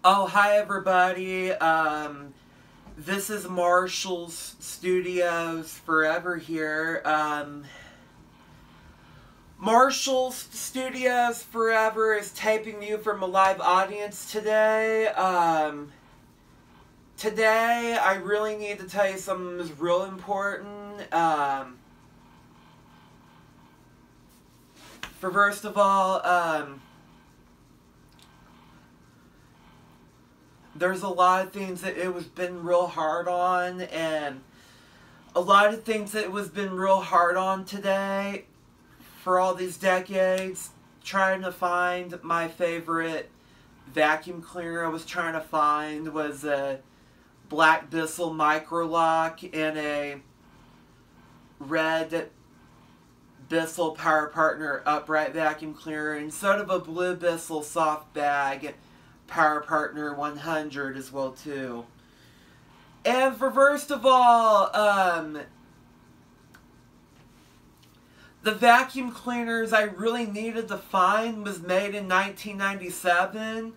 Oh, hi everybody. This is Marshall's Studios Forever here. Marshall's Studios Forever is taping you from a live audience today. Today I really need to tell you something that's real important. First of all, there's a lot of things that it was been real hard on, and a lot of things that it was been real hard on today for all these decades. Trying to find my favorite vacuum cleaner I was trying to find was a black Bissell micro lock and a red Bissell Power Partner upright vacuum cleaner, instead of a blue Bissell soft bag Power Partner 100 as well too. And first of all, the vacuum cleaners I really needed to find was made in 1997.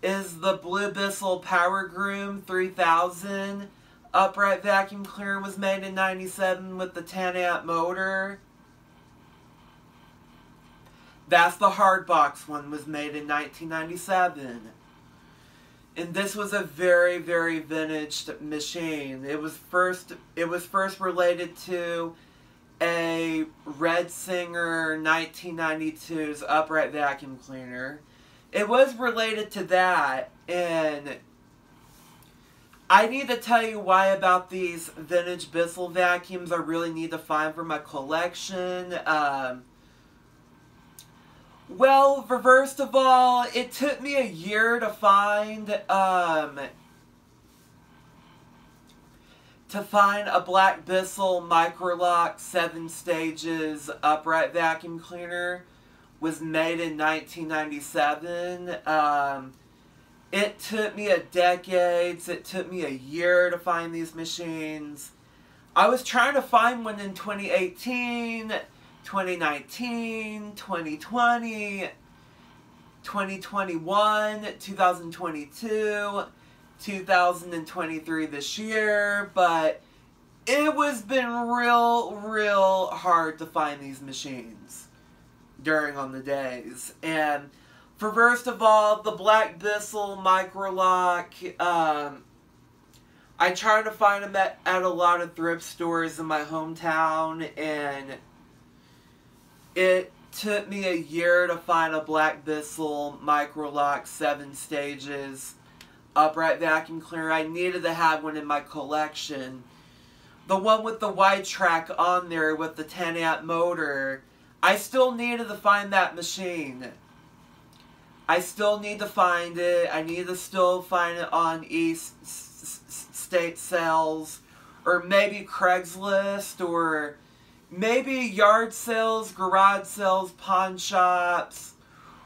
Is the blue Bissell Power Groom 3000 upright vacuum cleaner was made in 97 with the 10 amp motor. That's the hard box one, was made in 1997. And this was a very, very vintage machine. It was first related to a Red Singer 1992's upright vacuum cleaner. It was related to that, and I need to tell you why about these vintage Bissell vacuums I really need to find for my collection. Well, first of all, it took me a year to find a black Bissell Microlock 7 stages upright vacuum cleaner. Was made in 1997. It took me decades. It took me a year to find these machines. I was trying to find one in 2018, 2019, 2020, 2021, 2022, 2023 this year, but it was been real hard to find these machines during on the days. And first of all, the black Bissell Microlock, I tried to find them at a lot of thrift stores in my hometown, and it took me a year to find a black Bissell Microlock 7 stages upright vacuum cleaner. I needed to have one in my collection. The one with the wide track on there with the 10 amp motor, I still needed to find that machine. I still need to find it. I need to still find it on East State Sales, or maybe Craigslist, or maybe yard sales, garage sales, pawn shops,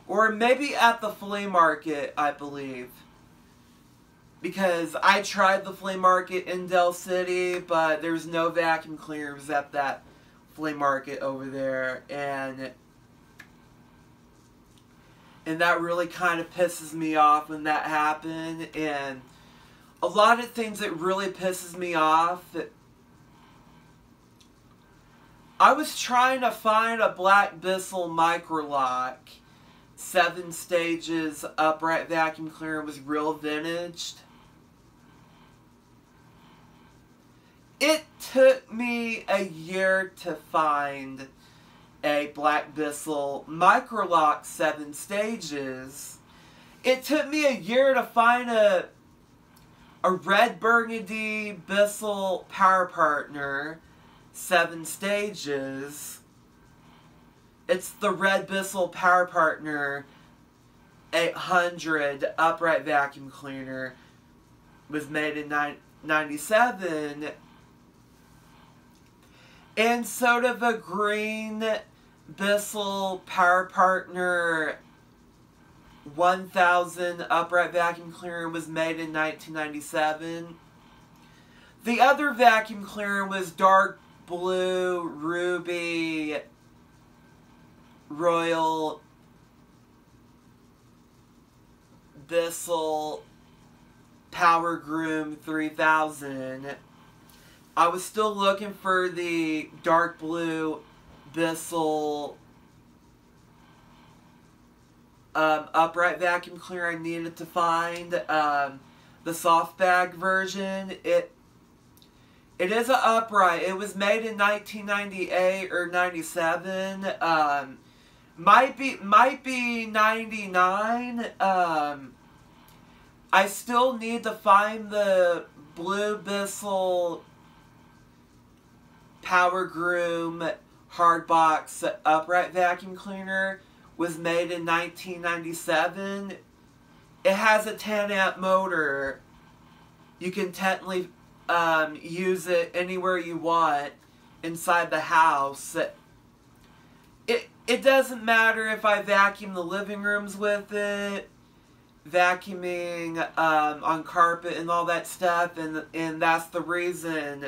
or maybe at the flea market, I believe. Because I tried the flea market in Del City, but there's no vacuum cleaners at that flea market over there, and that really kind of pisses me off when that happened. And a lot of things that really pisses me off, I was trying to find a black Bissell Microlock 7 stages upright vacuum cleaner. Was real vintaged. It took me a year to find a black Bissell Microlock 7 stages. It took me a year to find a red burgundy Bissell Power Partner 7 stages. It's the red Bissell Power Partner 800 upright vacuum cleaner. Was made in 97. And sort of a green Bissell Power Partner 1000 upright vacuum cleaner was made in 1997. The other vacuum cleaner was dark blue, ruby, royal Bissell Power Groom 3000. I was still looking for the dark blue Bissell upright vacuum cleaner. I needed to find the soft bag version. It is an upright. It was made in 1998 or 97. Might be 99. I still need to find the blue Bissell Power Groom hard box upright vacuum cleaner. Was made in 1997. It has a 10 amp motor. You can technically use it anywhere you want inside the house. It doesn't matter if I vacuum the living rooms with it, vacuuming on carpet and all that stuff, and that's the reason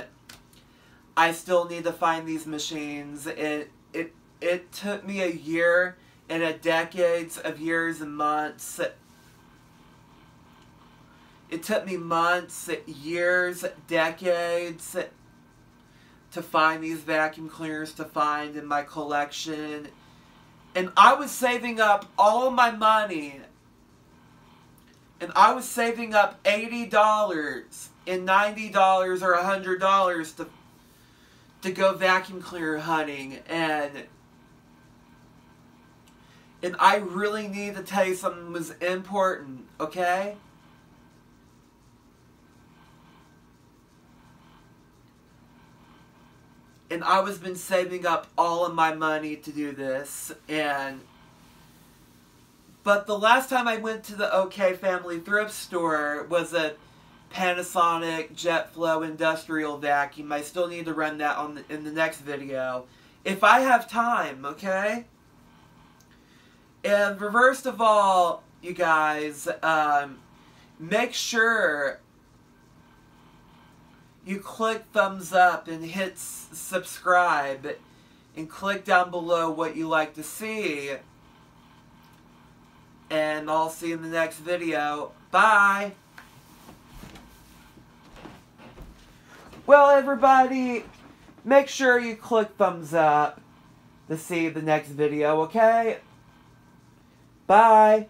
I still need to find these machines. It took me a year and a decades of years and months. It took me months, years, decades to find these vacuum cleaners to find in my collection. And I was saving up all my money. And I was saving up $80 and $90 or $100 to go vacuum cleaner hunting. And I really need to tell you something was important, okay? And I was been saving up all of my money to do this, but the last time I went to the OK Family thrift store was a Panasonic JetFlow industrial vacuum. I still need to run that in the next video, if I have time, okay? And first of all, you guys, make sure you click thumbs up and hit subscribe and click down below what you like to see. And I'll see you in the next video. Bye! Well, everybody, make sure you click thumbs up to see the next video, okay? Bye!